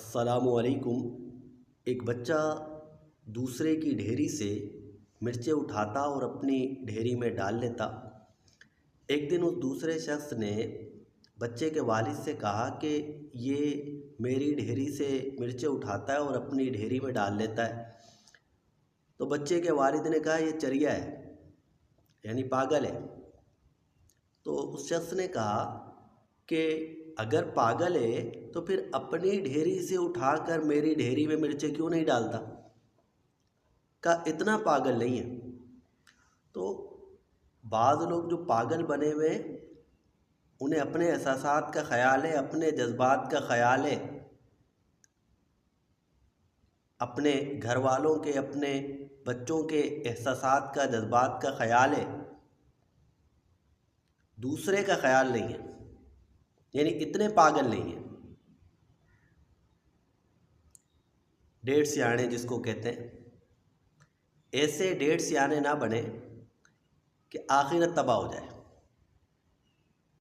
السلام علیکم۔ ایک بچہ دوسرے کی ڈھیری سے مرچیں اٹھاتا اور اپنی ڈھیری میں ڈال لیتا۔ ایک دن اس دوسرے شخص نے بچے کے والد سے کہا کہ یہ میری ڈھیری سے مرچیں اٹھاتا ہے اور اپنی ڈھیری میں ڈال لیتا ہے۔ تو بچے کے والد نے کہا یہ چریا ہے، یعنی پاگل ہے۔ تو اس شخص نے کہا کہ اگر پاگل ہے تو پھر اپنی ڈھیری سے اٹھا کر میری ڈھیری میں مرچیں کیوں نہیں ڈالتا؟ کہا اتنا پاگل نہیں ہے۔ تو بعض لوگ جو پاگل بنے ہوئے انہیں اپنے احساسات کا خیال ہے، اپنے جذبات کا خیال ہے، اپنے گھر والوں کے، اپنے بچوں کے احساسات کا، جذبات کا خیال ہے، دوسرے کا خیال نہیں ہے، یعنی اتنے پاگل نہیں ہیں۔ ڈیڑھ سیانے جس کو کہتے ہیں، ایسے ڈیڑھ سیانے نہ بنے کہ آخرت تباہ ہو جائے۔